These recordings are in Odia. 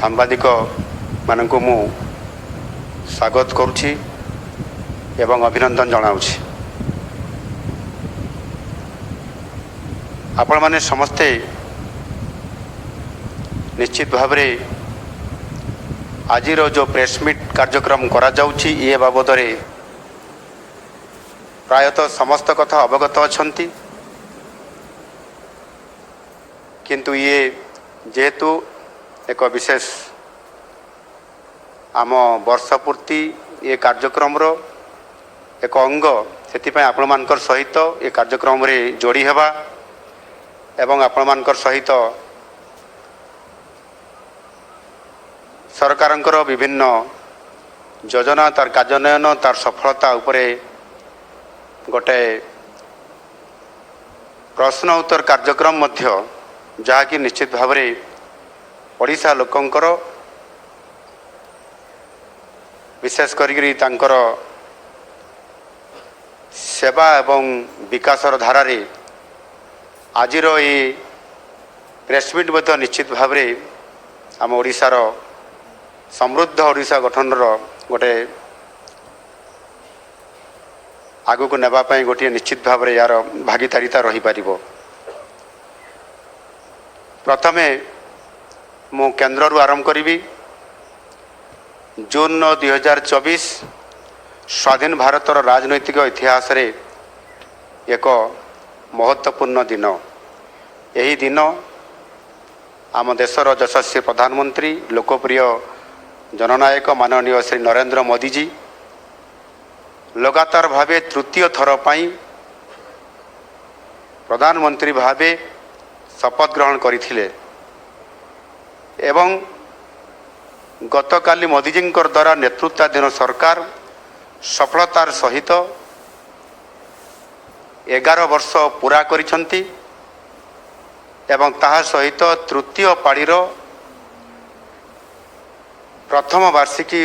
ସାମ୍ବାଦିକ ମାନଙ୍କୁ ମୁଁ ସ୍ୱାଗତ କରୁଛି ଏବଂ ଅଭିନନ୍ଦନ ଜଣାଉଛି। ଆପଣମାନେ ସମସ୍ତେ ନିଶ୍ଚିତ ଭାବରେ ଆଜିର ଯେଉଁ ପ୍ରେସ୍ ମିଟ୍ କାର୍ଯ୍ୟକ୍ରମ କରାଯାଉଛି ଏ ବାବଦରେ ପ୍ରାୟତଃ ସମସ୍ତ କଥା ଅବଗତ ଅଛନ୍ତି, କିନ୍ତୁ ଇଏ ଯେହେତୁ ଏକ ବିଶେଷ ଆମ ବର୍ଷ ପୂର୍ତ୍ତି ଏ କାର୍ଯ୍ୟକ୍ରମର ଏକ ଅଙ୍ଗ, ସେଥିପାଇଁ ଆପଣମାନଙ୍କର ସହିତ ଏ କାର୍ଯ୍ୟକ୍ରମରେ ଯୋଡ଼ି ହେବା ଏବଂ ଆପଣମାନଙ୍କର ସହିତ ସରକାରଙ୍କର ବିଭିନ୍ନ ଯୋଜନା ତାର କାର୍ଯ୍ୟାନ୍ୱୟନ ତାର ସଫଳତା ଉପରେ ଗୋଟେ ପ୍ରଶ୍ନ ଉତ୍ତର କାର୍ଯ୍ୟକ୍ରମ ମଧ୍ୟ, ଯାହାକି ନିଶ୍ଚିତ ଭାବରେ ଓଡ଼ିଶା ଲୋକଙ୍କର ବିଶେଷ କରିକି ତାଙ୍କର ସେବା ଏବଂ ବିକାଶର ଧାରାରେ ଆଜିର ଏ ପ୍ରେସମିଟ୍ ମଧ୍ୟ ନିଶ୍ଚିତ ଭାବରେ ଆମ ଓଡ଼ିଶାର ସମୃଦ୍ଧ ଓଡ଼ିଶା ଗଠନର ଗୋଟେ ଆଗକୁ ନେବା ପାଇଁ ଗୋଟିଏ ନିଶ୍ଚିତ ଭାବରେ ଏହାର ଭାଗିଦାରିତା ରହିପାରିବ। ପ୍ରଥମେ ମୁଁ କେନ୍ଦ୍ରରୁ ଆରମ୍ଭ କରିବି। ଜୁନ୍ 2024 ସ୍ୱାଧୀନ ଭାରତର ରାଜନୈତିକ ଇତିହାସରେ ଏକ ମହତ୍ତ୍ୱପୂର୍ଣ୍ଣ ଦିନ। ଏହି ଦିନ ଆମ ଦେଶର ଯଶସ୍ୱୀ ପ୍ରଧାନମନ୍ତ୍ରୀ ଲୋକପ୍ରିୟ ଜନନାୟକ ମାନନୀୟ ଶ୍ରୀ ନରେନ୍ଦ୍ର ମୋଦିଜୀ ଲଗାତାର ଭାବେ ତୃତୀୟ ଥର ପାଇଁ ପ୍ରଧାନମନ୍ତ୍ରୀ ଭାବେ ଶପଥ ଗ୍ରହଣ କରିଥିଲେ ଏବଂ ଗତକାଲି ମୋଦିଜୀଙ୍କ ଦ୍ୱାରା ନେତୃତ୍ୱାଧୀନ ସରକାର ସଫଳତାର ସହିତ 11 ବର୍ଷ ପୁରା କରିଛନ୍ତି ଏବଂ ତାହା ସହିତ ତୃତୀୟ ପାଳିର ପ୍ରଥମ ବାର୍ଷିକୀ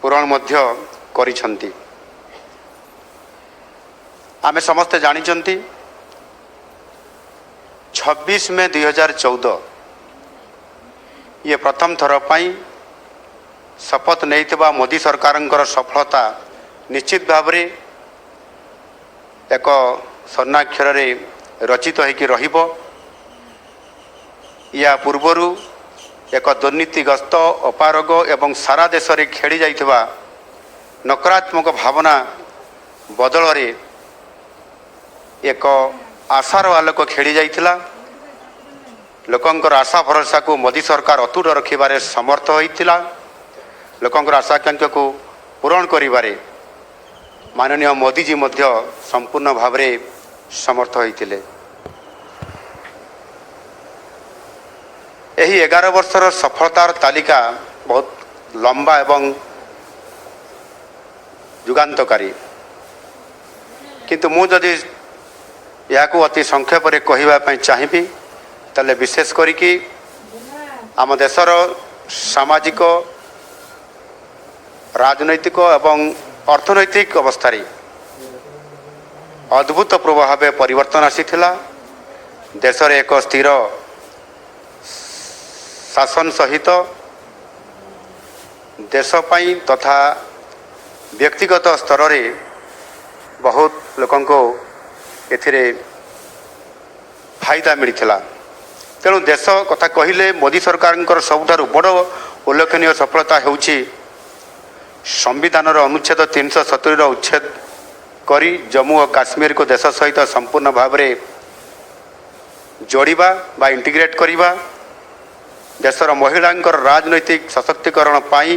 ପୂରଣ ମଧ୍ୟ କରିଛନ୍ତି। ଆମେ ସମସ୍ତେ ଜାଣିଛନ୍ତି 26 ମେ 2014 ଇଏ ପ୍ରଥମ ଥର ପାଇଁ ଶପଥ ନେଇଥିବା ମୋଦି ସରକାରଙ୍କର ସଫଳତା ନିଶ୍ଚିତ ଭାବରେ ଏକ ସ୍ୱର୍ଣ୍ଣାକ୍ଷରରେ ରଚିତ ହୋଇକି ରହିବ। ୟା ପୂର୍ବରୁ ଏକ ଦୁର୍ନୀତିଗ୍ରସ୍ତ ଅପାରଗ ଏବଂ ସାରା ଦେଶରେ ଖେଳି ଯାଇଥିବା ନକାରାତ୍ମକ ଭାବନା ବଦଳରେ ଏକ ଆଶାର ଆଲୋକ ଖେଳି ଯାଇଥିଲା। ଲୋକଙ୍କର ଆଶା ଭରସାକୁ ମୋଦି ସରକାର ଅତୁଟ ରଖିବାରେ ସମର୍ଥ ହୋଇଥିଲା। ଲୋକଙ୍କର ଆଶାକାଂକ୍ଷାକୁ ପୂରଣ କରିବାରେ ମାନନୀୟ ମୋଦିଜୀ ମଧ୍ୟ ସମ୍ପୂର୍ଣ୍ଣ ଭାବରେ ସମର୍ଥ ହୋଇଥିଲେ। ଏହି 11 ବର୍ଷର ସଫଳତାର ତାଲିକା ବହୁତ ଲମ୍ବା ଏବଂ ଯୁଗାନ୍ତକାରୀ, କିନ୍ତୁ ମୁଁ ଯଦି ଏହାକୁ ଅତି ସଂକ୍ଷେପରେ କହିବା ପାଇଁ ଚାହିଁବି ତାହେଲେ ବିଶେଷ କରିକି ଆମ ଦେଶର ସାମାଜିକ ରାଜନୈତିକ ଏବଂ ଅର୍ଥନୈତିକ ଅବସ୍ଥାରେ ଅଦ୍ଭୁତପୂର୍ବ ଭାବେ ପରିବର୍ତ୍ତନ ଆସିଥିଲା। ଦେଶରେ ଏକ ସ୍ଥିର ଶାସନ ସହିତ ଦେଶ ପାଇଁ ତଥା ବ୍ୟକ୍ତିଗତ ସ୍ତରରେ ବହୁତ ଲୋକଙ୍କୁ ଏଥିରେ ଫାଇଦା ମିଳିଥିଲା। ତେଣୁ ଦେଶ କଥା କହିଲେ ମୋଦି ସରକାରଙ୍କର ସବୁଠାରୁ ବଡ଼ ଉଲ୍ଲେଖନୀୟ ସଫଳତା ହେଉଛି ସମ୍ବିଧାନର ଅନୁଚ୍ଛେଦ 370ର ଉଚ୍ଛେଦ କରି ଜମ୍ମୁ ଓ କାଶ୍ମୀରକୁ ଦେଶ ସହିତ ସମ୍ପୂର୍ଣ୍ଣ ଭାବରେ ଯୋଡ଼ିବା ବା ଇଣ୍ଟିଗ୍ରେଟ୍ କରିବା, ଦେଶର ମହିଳାଙ୍କର ରାଜନୈତିକ ସଶକ୍ତିକରଣ ପାଇଁ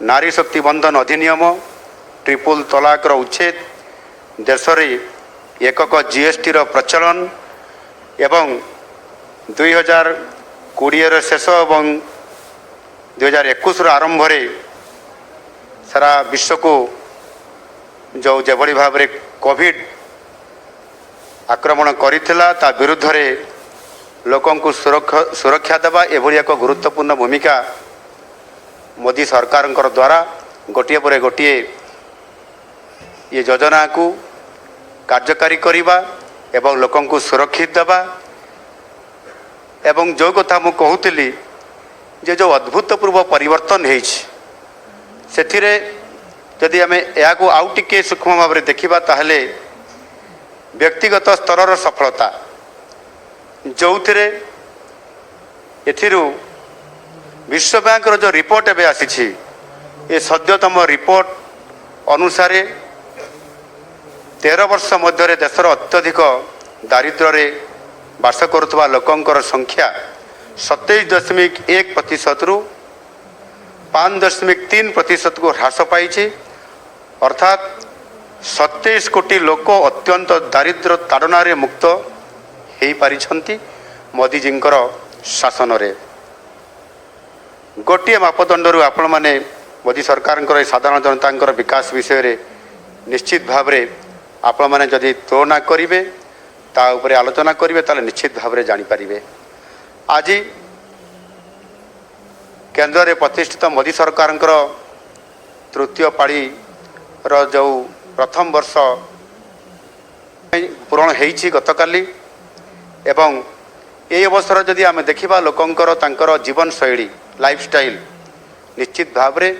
ନାରୀ ଶକ୍ତି ବନ୍ଧନ ଅଧିନିୟମ, ଟ୍ରିପୁଲ ତଲାକର ଉଚ୍ଛେଦ, ଦେଶରେ ଏକକ GSTର ପ୍ରଚଳନ ଏବଂ 2020ର ଶେଷ ଏବଂ 2021ର ଆରମ୍ଭରେ ସାରା ବିଶ୍ୱକୁ ଯେଭଳି ଭାବରେ କୋଭିଡ଼ ଆକ୍ରମଣ କରିଥିଲା ତା ବିରୁଦ୍ଧରେ ଲୋକଙ୍କୁ ସୁରକ୍ଷା ଦେବା, ଏଭଳି ଏକ ଗୁରୁତ୍ୱପୂର୍ଣ୍ଣ ଭୂମିକା ମୋଦି ସରକାରଙ୍କର ଦ୍ୱାରା ଗୋଟିଏ ପରେ ଗୋଟିଏ ଏ ଯୋଜନାକୁ କାର୍ଯ୍ୟକାରୀ କରିବା ଏବଂ ଲୋକଙ୍କୁ ସୁରକ୍ଷିତ ଦେବା। ଏବଂ ଯେଉଁ କଥା ମୁଁ କହୁଥିଲି जे जो अद्भुतपूर्व परिवर्तन होइछि सेथिरे यदि आम या आउ टिके सूक्ष्म भाव में देखा ताहले व्यक्तिगत स्तर सफलता जो थे विश्व बैंक जो रिपोर्ट एवं आसी ये सद्यतम रिपोर्ट अनुसार 13 वर्ष मध्य देशर अत्यधिक दारिद्र्य बास करुवा लोकंकर संख्या 27.1% रु 5.3% को ह्रास पाई अर्थात 27 कोटी लोक अत्यंत दारिद्र्य ताड़न मुक्त हो पारिछंती मोदीजींकर शासन रे। गोटे मापदंड आपण मैंने मोदी सरकार साधारण जनता विकास विषय रे निश्चित भाव रे आपण मैंने जदि तुलना करेंगे ताऊपर आलोचना करेंगे ताले निश्चित भाव रे जानी पारिबे। आज केंद्र में प्रतिष्ठित मोदी सरकार तृतीय पाड़ी जो प्रथम वर्ष पूरण होती गतकाली एवं ये अवसर जदि आम देखा लोकंकर तांकर जीवन शैली लाइफस्टाइल निश्चित भाव रे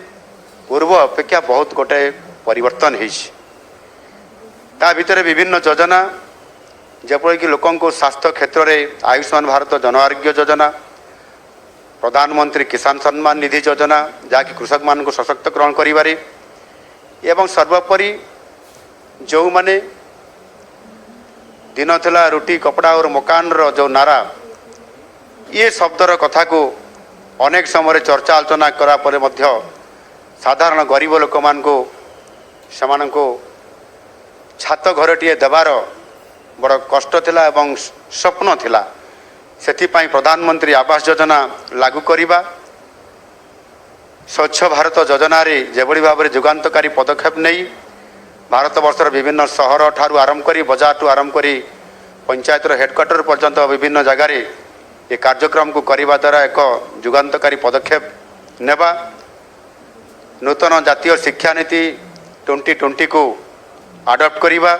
पूर्व अपेक्षा बहुत गोटे परिवर्तन होइछि। ता भितर विभिन्न योजना जेपरि कि लोकं को स्वास्थ्य क्षेत्र में आयुष्मान भारत जन आरोग्य योजना प्रधानमंत्री किसान सम्मान निधि योजना जहाँकि कृषक मान सशक्तकरण करिबारे एवं सर्वोपरि जो माने दिन थिला रोटी कपड़ा और मकान रो जो नारा ये शब्दर कथा को अनेक समय चर्चा आलोचना करा परे मध्य साधारण गरीब लोक मान को समान को छात घरटीए देवार बड़ कष्ट थिला एवं स्वप्न थिला सेथिपाई प्रधानमंत्री आवास योजना लागू करिबा स्वच्छ भारत योजना रे जेभली भाव में जुगान्तकारी पदक्षेप नहीं भारत वर्षर विभिन्न सहर ठारू आरंभ करी बजार ठू आरंभ करी पंचायतर हेडक्वार्टर पर्यंत विभिन्न जगार ये कार्यक्रम को करने द्वारा एक जुगान्तकारी पदक्षेप नेबा नूतन जातीय शिक्षा नीति 2020 को आडप्ट करिबा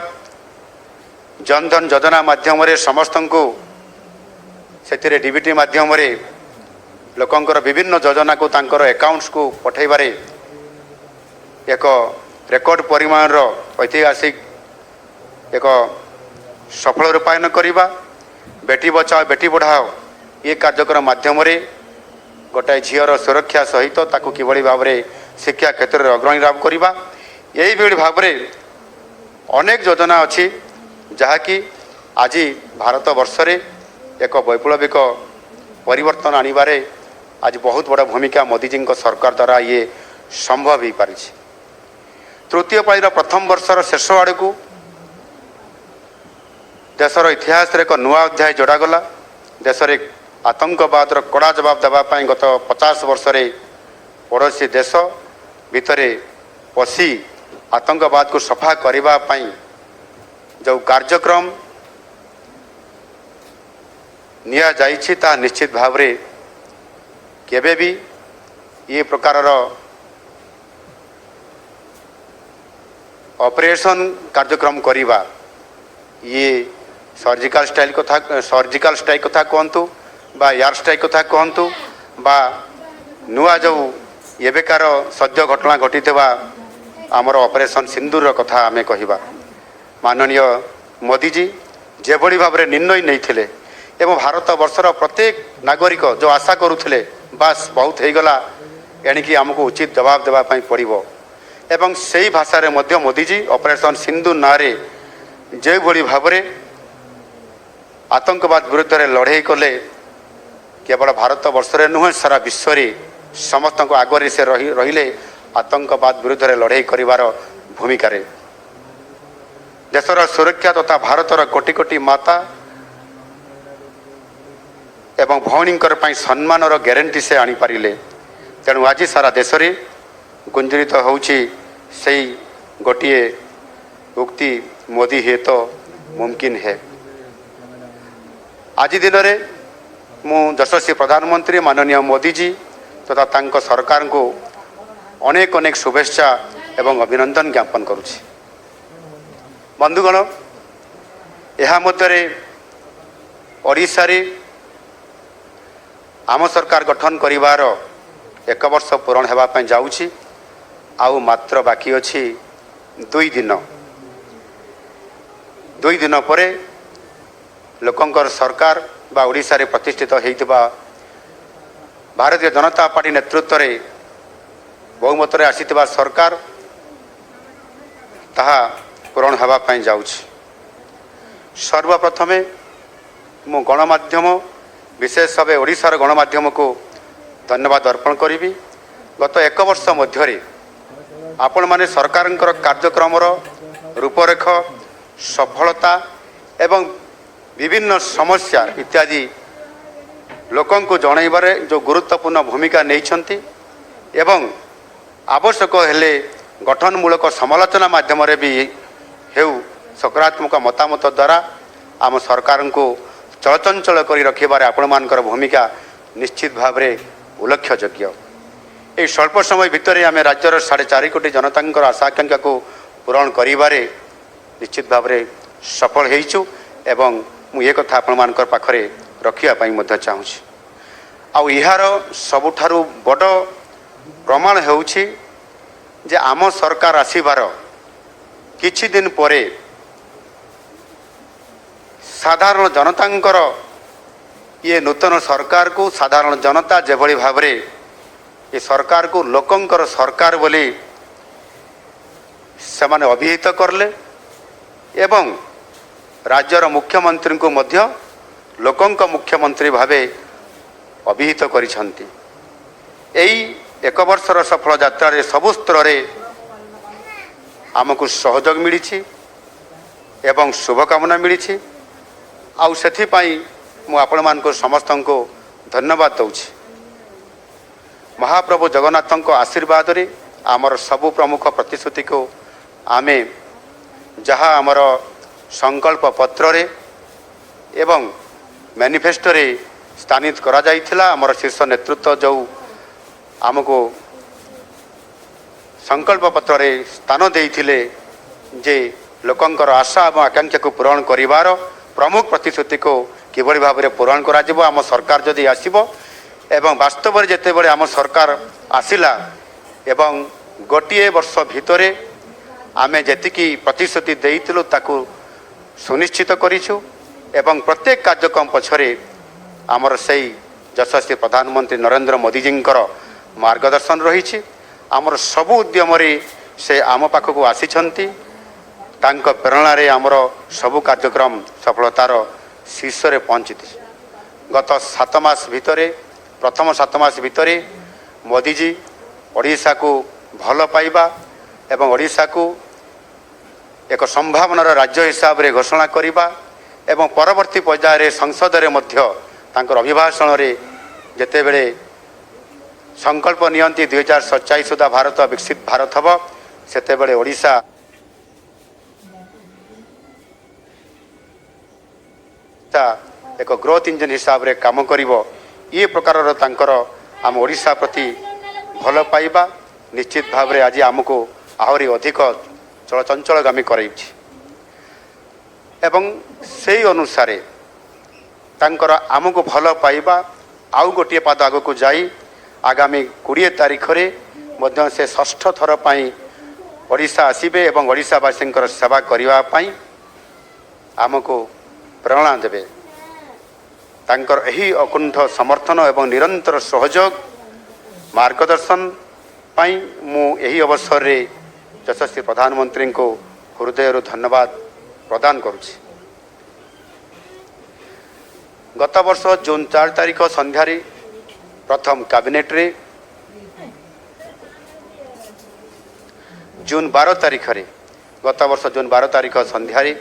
जनधन योजना माध्यम समस्त को से डीबीटी माध्यम लोकंकर विभिन्न योजना को तांकर अकाउंट्स को पठेबारे एक रेकर्ड परिमाण ऐतिहासिक एक सफल रूपायन करिबा बेटी बचाओ बेटी पढ़ाओ ये कार्यक्रम माध्यम गोटाए झीर सुरक्षा सहित ताकू किभली भाव में शिक्षा क्षेत्र में अग्रणी लाभ करवा यही भाव में अनेक योजना अच्छी जहाँकि आज भारत वर्ष रे एक वैप्लविक परिवर्तन आनिबारे आज बहुत बड़ा भूमिका मोदीजी सरकार द्वारा ये संभव हो पारी। तृतीय पाळीर प्रथम वर्षर शेष आड़ को देशर इतिहास एक नुआ अध्याय जोड़ागला। देश में आतंकवाद कड़ा जवाब देवाई गत 50 वर्ष रे पड़ोसी देश भितर पशि आतंकवाद को सफा करने जो कार्यक्रम निया जाइछि ता निश्चित भाव रे केबे भी ये प्रकार ऑपरेशन कार्यक्रम करिबा ये सर्जिकल स्ट्राइक कथा कहतु बा एयर स्ट्राइक कथा कहतु बा नुआ जो एबेकार सद्य घटना घटी आमर ऑपरेशन सिंदूर कथा आमे कहिबा। माननीय मोदीजी जेभली भाव में निर्णय नहीं थिले एवं भारत वर्षर प्रत्येक नागरिक जो आशा करुले बास बहुत हो गला एणिकी आमको उचित जवाब देवाई पड़ो एवं से ही भाषा रे मध्य मोदीजी ऑपरेशन सिंधु ना रे जो भली भाव में आतंकवाद विरुद्ध रे लड़े कले केवल भारत वर्ष रे नुहे सारा विश्व रे समस्त को आगे से रहिले आतंकवाद विरुद्ध रे लड़े करिवार भूमिका रे देशर सुरक्षा तथा भारतर कोटि कोटि माता एवं भौणींकर सम्मान ग्यारंटी से आनी पारिले। तेणु आज सारा देश में गुंजरित होउछि सेई गोटिए उक्ति मोदी है तो मुमकिन है। आज दिन में मु यशस्वी प्रधानमंत्री माननीय मोदी जी तथा तांको सरकार को अनेक अनेक शुभेच्छा एवं अभिनंदन ज्ञापन करुछि। बंधुगण यह मध्य ओडिशा रे आम सरकार गठन करिवार 1 वर्ष पूरण हेबा पई जाउछि। आउ मात्र बाकी अछि 2 दिन परे लोकंकर सरकार बा ओडिशा रे प्रतिष्ठित हेइतबा भारतीय जनता पार्टी नेतृत्व रे बहुमत रे आसीतबा सरकार ताहा पूरण हेबा पई जाउछि। सर्वप्रथमे मु गणमाध्यम विशेष भाव ओडिशार गणमाध्यम को धन्यवाद अर्पण करी। गत 1 वर्ष मध्य आपण माने सरकार कार्यक्रम रूपरेख सफलता एवं विभिन्न समस्या इत्यादि लोकों को जनइबारे जो गुरुत्वपूर्ण भूमिका नहीं एवं आवश्यक हेले गठनमूलक समालोचना माध्यम भी हेउ सकारात्मक मतामत द्वारा आम सरकार को चलचंचल कर रखिबारे आपण मानकर भूमिका निश्चित भाव में उल्लेखयोग्य। ये स्वल्प समय भितर आम राज्यर 4.5 कोटी जनता आशा आकांक्षा को पूरण करिबारे निश्चित भाव में सफल होइछु एवं मुझे कथा आपण मानकर पाखरे रखिया पई मध्य चाहूँगी। आउ यार सबुठारु बड़ प्रमाण हेउछि जे आम सरकार आसीबार किछि दिन परे साधारण जनतांकर ये नूतन सरकार को साधारण जनता जेभली भाव रे ये सरकार को लोकंकर सरकार बोली से माने अभिहित करले एवं राज्यर मुख्यमंत्री को मध्य लोकंक मुख्यमंत्री भावे अभिहित करिसंती। एई 1 वर्षर सफल यात्रा रे सबु स्तर रे आमको सहयोग मिली एवं शुभकामना मिली। आउ सेथिपाई मु आपण मानको समस्त को धन्यवाद दउछि। महाप्रभु जगन्नाथ आशीर्वाद रे आमर सबु प्रमुख प्रतिश्रुति को आमे जहाँ आमर संकल्प पत्र रे एवं मैनिफेस्टो रे स्थानित करा जाइथिला आमर शीर्ष नेतृत्व जो आमको संकल्प पत्र रे स्थान देइथिले जे लोकंकर आशा और आकांक्षा को पूरण करिवार प्रमुख प्रतिश्रुति को किभली भाव में पूरण करा जिवो आम सरकार जदि आसीबो एवं वास्तव में जेते बड़े आम सरकार आसिला एवं गोटे वर्ष भितरे आमे जेतिकी प्रतिश्रुति देइथिलु ताकू सुनिश्चित करिछु एवं प्रत्येक कार्यक्रम पछरे आमर सही यशस्वी प्रधानमंत्री नरेंद्र मोदी जींकर मार्गदर्शन रही। आमर सबु उद्यम से आम पाखक आसीछंती तांक प्रेरणा रे आमर सबु कार्यक्रम सफलतार शीर्ष रे पहुंची। गत 7 मास भितरे प्रथम 7 मास भितरे मोदी जी ओडिशा को भल पाइबा एवं ओडिशा को एक संभावनार राज्य हिसाब रे घोषणा करिबा एवं परवर्ती पर्याय संसद रे मध्य तांकर अभिभाषण रे जेते बेले संकल्प नियंती 2047 सुधा भारत विकसित भारत हब सेते बेले ओडिशा एक ग्रोथ इंजन हिसाब रे काम करिवो। ये प्रकार तांकर आम ओडिशा प्रति भल पाइबा निश्चित भाव रे आज आमको आहरी अधिक चलचंचलगामी कराइछि एवं से अनुसार तांकर आमको भल पाइबा आउ गोटे पाद आग को जाई आगामी 20 तारीख रे मध्य से 6ठ थर पाई ओडिशा आसीबे एवं ओडिशावासी सेवा करिवा पाई आमको प्रेरणा देवे। तांकर एही अकुंठ समर्थन एवं निरंतर सहयोग मार्गदर्शन पाई मु एही अवसर रे यशस्वी प्रधानमंत्री को हृदय धन्यवाद प्रदान करुछि। गत वर्ष जून 4 तारीख संध्यारे प्रथम कैबिनेट रे जून 12 तारीख रे गत वर्ष जून 12 तारीख संध्यारे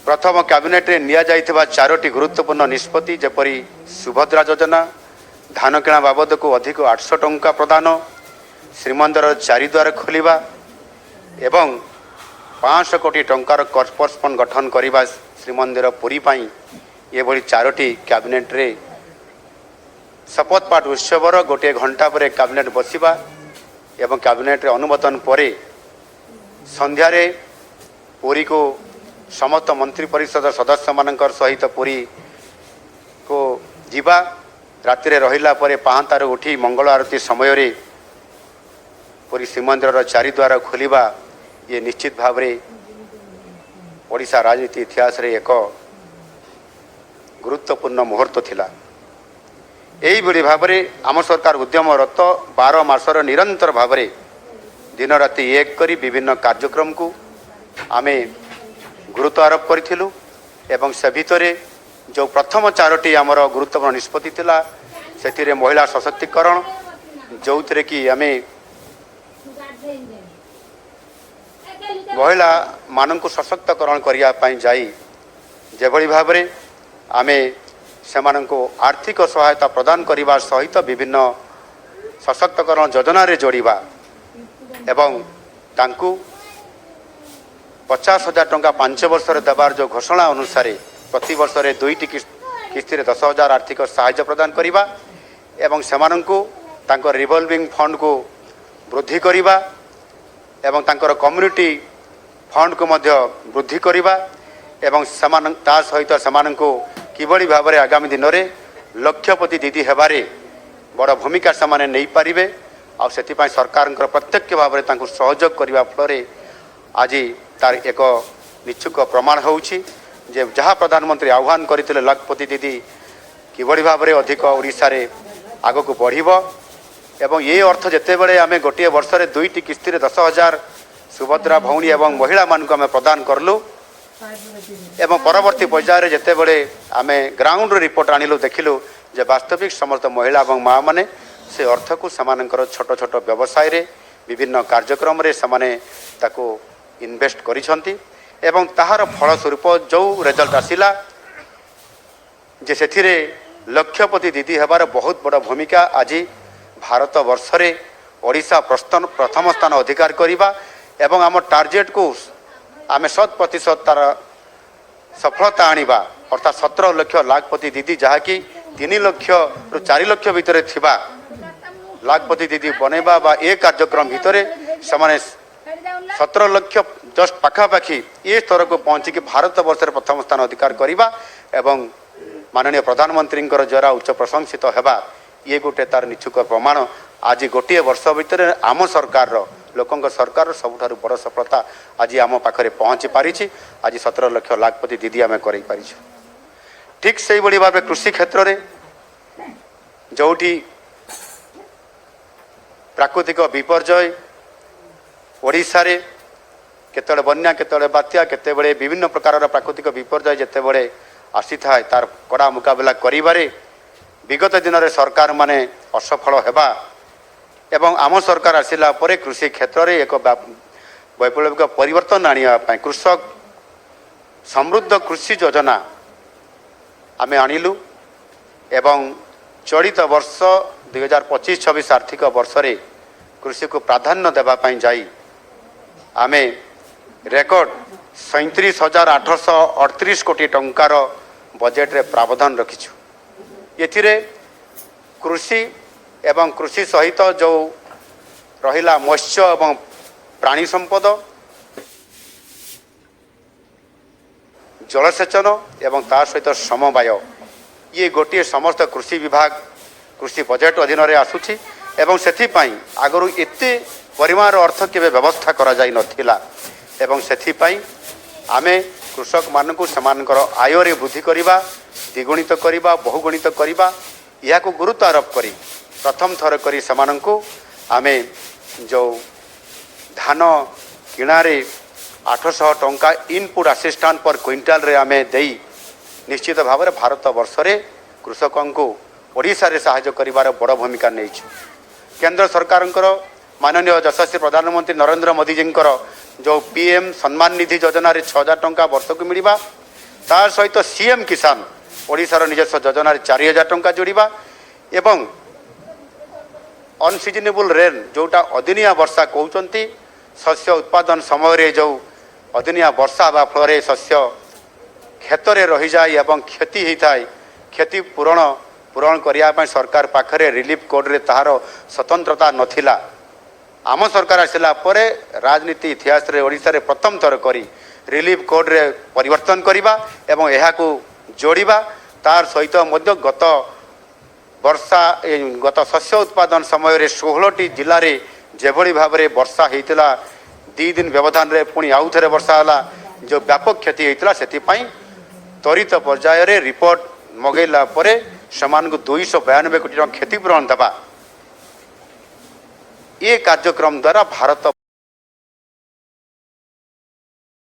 प्रथम कैबिनेट रे निया जाइथिबा 4टी गुरुत्वपूर्ण निष्पत्ति जेपरी सुभद्रा योजना धान किणा बाबद को अधिक 800 टंका प्रदान श्रीमंदिर 4 द्वार खोलिबा एवं 500 कोटी टंकार कॉर्पोरेट फंड गठन करिबा श्रीमंदिर पुरी पाई ये भली 4टी कैबिनेट रे शपथ पाठ उत्सवर गोटे घंटा पर कैबिनेट बसिबा एवं कैबिनेट रे अनुमोदन परे संध्यारे पुरी को समस्त मंत्री परिषद सदस्य मानकर सहित पुरी को ଯିବା ରାତିରେ ରହିଲା ପରେ ପାହାନ୍ତାରୁ ଉଠି ମଙ୍ଗଳ ଆରତୀ ସମୟରେ ପୁରୀ ଶ୍ରୀମନ୍ଦିରର ଚାରିଦ୍ୱାର ଖୋଲିବା ଇଏ ନିଶ୍ଚିତ ଭାବରେ ଓଡ଼ିଶା ରାଜନୀତି ଇତିହାସରେ ଏକ ଗୁରୁତ୍ୱପୂର୍ଣ୍ଣ ମୁହୂର୍ତ୍ତ ଥିଲା। ଏହିଭଳି ଭାବରେ ଆମ ସରକାର ଉଦ୍ୟମରତ 12 ମାସର ନିରନ୍ତର ଭାବରେ ଦିନ ରାତି ଏକ କରି ବିଭିନ୍ନ କାର୍ଯ୍ୟକ୍ରମକୁ ଆମେ ଗୁରୁତ୍ୱ ଆରୋପ କରିଥିଲୁ ଏବଂ ସେ ଭିତରେ ଯେଉଁ ପ୍ରଥମ 4ଟି ଆମର ଗୁରୁତ୍ୱପୂର୍ଣ୍ଣ ନିଷ୍ପତ୍ତି ଥିଲା ସେଥିରେ ମହିଳା ସଶକ୍ତିକରଣ, ଯେଉଁଥିରେ କି ଆମେ ମହିଳାମାନଙ୍କୁ ସଶକ୍ତକରଣ କରିବା ପାଇଁ ଯାଇ ଯେଭଳି ଭାବରେ ଆମେ ସେମାନଙ୍କୁ ଆର୍ଥିକ ସହାୟତା ପ୍ରଦାନ କରିବା ସହିତ ବିଭିନ୍ନ ସଶକ୍ତକରଣ ଯୋଜନାରେ ଯୋଡ଼ିବା ଏବଂ ତାଙ୍କୁ 50,000 ଟଙ୍କା 5 ବର୍ଷରେ ଦେବାର ଯେଉଁ ଘୋଷଣା ଅନୁସାରେ ପ୍ରତିବର୍ଷରେ 2ଟି କିସ୍ତିରେ 10,000 ଆର୍ଥିକ ସାହାଯ୍ୟ ପ୍ରଦାନ କରିବା ଏବଂ ସେମାନଙ୍କୁ ତାଙ୍କ ରିଭଲଭିଂ ଫଣ୍ଡକୁ ବୃଦ୍ଧି କରିବା ଏବଂ ତାଙ୍କର କମ୍ୟୁନିଟି ଫଣ୍ଡକୁ ମଧ୍ୟ ବୃଦ୍ଧି କରିବା ଏବଂ ତା ସହିତ ସେମାନଙ୍କୁ କିଭଳି ଭାବରେ ଆଗାମୀ ଦିନରେ ଲକ୍ଷପତି ଦିଦି ହେବାରେ ବଡ଼ ଭୂମିକା ସେମାନେ ନେଇପାରିବେ ଆଉ ସେଥିପାଇଁ ସରକାରଙ୍କର ପ୍ରତ୍ୟକ୍ଷ ଭାବରେ ତାଙ୍କୁ ସହଯୋଗ କରିବା ଫଳରେ ଆଜି ତାର ଏକ ନିଶ୍ଚୁକ ପ୍ରମାଣ ହେଉଛି ଯେ ଯାହା ପ୍ରଧାନମନ୍ତ୍ରୀ ଆହ୍ୱାନ କରିଥିଲେ ଲକ୍ଷପତି ଦିଦି କିଭଳି ଭାବରେ ଅଧିକ ଓଡ଼ିଶାରେ ଆଗକୁ ବଢ଼ିବ ଏବଂ ଏ ଅର୍ଥ ଯେତେବେଳେ ଆମେ ଗୋଟିଏ ବର୍ଷରେ 2ଟି କିସ୍ତିରେ 10,000 ସୁଭଦ୍ରା ଭଉଣୀ ଏବଂ ମହିଳାମାନଙ୍କୁ ଆମେ ପ୍ରଦାନ କଲୁ ଏବଂ ପରବର୍ତ୍ତୀ ପର୍ଯ୍ୟାୟରେ ଯେତେବେଳେ ଆମେ ଗ୍ରାଉଣ୍ଡର ରିପୋର୍ଟ ଆଣିଲୁ ଦେଖିଲୁ ଯେ ବାସ୍ତବିକ ସମସ୍ତ ମହିଳା ଏବଂ ମାଆମାନେ ସେ ଅର୍ଥକୁ ସେମାନଙ୍କର ଛୋଟ ଛୋଟ ବ୍ୟବସାୟରେ ବିଭିନ୍ନ କାର୍ଯ୍ୟକ୍ରମରେ ସେମାନେ ତାକୁ ଇନଭେଷ୍ଟ କରିଛନ୍ତି ଏବଂ ତାହାର ଫଳସ୍ୱରୂପ ଯେଉଁ ରେଜଲ୍ଟ ଆସିଲା ଯେ ସେଥିରେ ଲକ୍ଷପତି ଦିଦି ହେବାର ବହୁତ ବଡ଼ ଭୂମିକା ଆଜି ଭାରତ ବର୍ଷରେ ଓଡ଼ିଶା ପ୍ରଥମ ସ୍ଥାନ ଅଧିକାର କରିବା ଏବଂ ଆମ ଟାର୍ଗେଟକୁ ଆମେ 100% ତାର ସଫଳତା ଆଣିବା ଅର୍ଥାତ୍ 17 ଲକ୍ଷ ଲାଖପତି ଦିଦି ଯାହାକି 3 ଲକ୍ଷରୁ 4 ଲକ୍ଷ ଭିତରେ ଥିବା ଲାଖପତି ଦିଦି ବନେଇବା ବା ଏ କାର୍ଯ୍ୟକ୍ରମ ଭିତରେ ସେମାନେ 17 ଲକ୍ଷ ଜଷ୍ଟ ପାଖାପାଖି ଏ ସ୍ତରକୁ ପହଞ୍ଚିକି ଭାରତ ବର୍ଷରେ ପ୍ରଥମ ସ୍ଥାନ ଅଧିକାର କରିବା ଏବଂ ମାନନୀୟ ପ୍ରଧାନମନ୍ତ୍ରୀଙ୍କର ଦ୍ୱାରା ଉଚ୍ଚ ପ୍ରଶଂସିତ ହେବା ଇଏ ଗୋଟେ ତାର ନିଚ୍ଛୁକ ପ୍ରମାଣ। ଆଜି ଗୋଟିଏ ବର୍ଷ ଭିତରେ ଆମ ସରକାରର ଲୋକଙ୍କ ସରକାରର ସବୁଠାରୁ ବଡ଼ ସଫଳତା ଆଜି ଆମ ପାଖରେ ପହଞ୍ଚି ପାରିଛି। ଆଜି 17 ଲକ୍ଷ ଲାଖପତି ଦିଦି ଆମେ କରାଇ ପାରିଛୁ। ଠିକ୍ ସେଇଭଳି ଭାବେ କୃଷି କ୍ଷେତ୍ରରେ ଯେଉଁଠି ପ୍ରାକୃତିକ ବିପର୍ଯ୍ୟୟ ଓଡ଼ିଶାରେ କେତେବେଳେ ବନ୍ୟା କେତେବେଳେ ବାତ୍ୟା କେତେବେଳେ ବିଭିନ୍ନ ପ୍ରକାରର ପ୍ରାକୃତିକ ବିପର୍ଯ୍ୟୟ ଯେତେବେଳେ ଆସିଥାଏ ତାର କଡ଼ା ମୁକାବିଲା କରିବାରେ ବିଗତ ଦିନରେ ସରକାରମାନେ ଅସଫଳ ହେବା ଏବଂ ଆମ ସରକାର ଆସିଲା ପରେ କୃଷି କ୍ଷେତ୍ରରେ ଏକ ବୈପ୍ଳବିକ ପରିବର୍ତ୍ତନ ଆଣିବା ପାଇଁ କୃଷକ ସମୃଦ୍ଧ କୃଷି ଯୋଜନା ଆମେ ଆଣିଲୁ ଏବଂ ଚଳିତ ବର୍ଷ 2025-26 ଆର୍ଥିକ ବର୍ଷରେ କୃଷିକୁ ପ୍ରାଧାନ୍ୟ ଦେବା ପାଇଁ ଯାଇ ଆମେ ରେକର୍ଡ 37,838 କୋଟି ଟଙ୍କାର ବଜେଟରେ ପ୍ରାବଧାନ ରଖିଛୁ। ଏଥିରେ କୃଷି ଏବଂ କୃଷି ସହିତ ଯେଉଁ ରହିଲା ମତ୍ସ୍ୟ ଏବଂ ପ୍ରାଣୀ ସମ୍ପଦ ଜଳସେଚନ ଏବଂ ତା ସହିତ ସମବାୟ ଇଏ ଗୋଟିଏ ସମସ୍ତ କୃଷି ବିଭାଗ କୃଷି ବଜେଟ୍ ଅଧୀନରେ ଆସୁଛି ଏବଂ ସେଥିପାଇଁ ଆଗରୁ ଏତେ ପରିମାଣର ଅର୍ଥ କେବେ ବ୍ୟବସ୍ଥା କରାଯାଇନଥିଲା ଏବଂ ସେଥିପାଇଁ ଆମେ କୃଷକମାନଙ୍କୁ ସେମାନଙ୍କର ଆୟରେ ବୃଦ୍ଧି କରିବା ଦ୍ୱିଗୁଣିତ କରିବା ବହୁଗୁଣିତ କରିବା ଏହାକୁ ଗୁରୁତ୍ୱ ଆରୋପ କରି ପ୍ରଥମ ଥର କରି ସେମାନଙ୍କୁ ଆମେ ଯେଉଁ ଧାନ କିଣାରେ 800 ଟଙ୍କା ଇନପୁଟ୍ ଆସିଷ୍ଟାଣ୍ଟ ପର୍ କ୍ୱିଣ୍ଟାଲରେ ଆମେ ଦେଇ ନିଶ୍ଚିତ ଭାବରେ ଭାରତ ବର୍ଷରେ କୃଷକଙ୍କୁ ଓଡ଼ିଶାରେ ସାହାଯ୍ୟ କରିବାର ବଡ଼ ଭୂମିକା ନେଇଛୁ। କେନ୍ଦ୍ର ସରକାରଙ୍କର ମାନନୀୟ ଯଶସ୍ୱୀ ପ୍ରଧାନମନ୍ତ୍ରୀ ନରେନ୍ଦ୍ର ମୋଦିଜୀଙ୍କର ଯେଉଁ PM ସମ୍ମାନ ନିଧି ଯୋଜନାରେ 6,000 ଟଙ୍କା ବର୍ଷକୁ ମିଳିବା ତା ସହିତ CM କିଷାନ ଓଡ଼ିଶାର ନିଜସ୍ୱ ଯୋଜନାରେ 4,000 ଟଙ୍କା ଯୋଡ଼ିବା ଏବଂ ଅନସିଜନେବୁଲ ରେନ୍ ଯେଉଁଟା ଅଦିନିଆ ବର୍ଷା କହୁଛନ୍ତି ଶସ୍ୟ ଉତ୍ପାଦନ ସମୟରେ ଯେଉଁ ଅଦିନିଆ ବର୍ଷା ହେବା ଫଳରେ ଶସ୍ୟ କ୍ଷେତରେ ରହିଯାଏ ଏବଂ କ୍ଷତି ହୋଇଥାଏ କ୍ଷତି ପୂରଣ କରିବା ପାଇଁ ସରକାର ପାଖରେ ରିଲିଫ କୋଡ଼ରେ ତାହାର ସ୍ୱତନ୍ତ୍ରତା ନଥିଲା। ଆମ ସରକାର ଆସିଲା ପରେ ରାଜନୀତି ଇତିହାସରେ ଓଡ଼ିଶାରେ ପ୍ରଥମ ଥର କରି ରିଲିଫ କୋଡ଼ରେ ପରିବର୍ତ୍ତନ କରିବା ଏବଂ ଏହାକୁ ଯୋଡ଼ିବା ତାର ସହିତ ମଧ୍ୟ ଗତ ବର୍ଷା ଗତ ଶସ୍ୟ ଉତ୍ପାଦନ ସମୟରେ 16ଟି ଜିଲ୍ଲାରେ ଯେଭଳି ଭାବରେ ବର୍ଷା ହୋଇଥିଲା 2 ଦିନ ବ୍ୟବଧାନରେ ପୁଣି ଆଉ ଥରେ ବର୍ଷା ହେଲା ଯେଉଁ ବ୍ୟାପକ କ୍ଷତି ହୋଇଥିଲା ସେଥିପାଇଁ ତ୍ୱରିତ ପର୍ଯ୍ୟାୟରେ ରିପୋର୍ଟ ମଗାଇଲା ପରେ ସେମାନଙ୍କୁ 292 କୋଟି ଟଙ୍କା କ୍ଷତିପୂରଣ ଦେବା ଏ କାର୍ଯ୍ୟକ୍ରମ ଦ୍ୱାରା ଭାରତ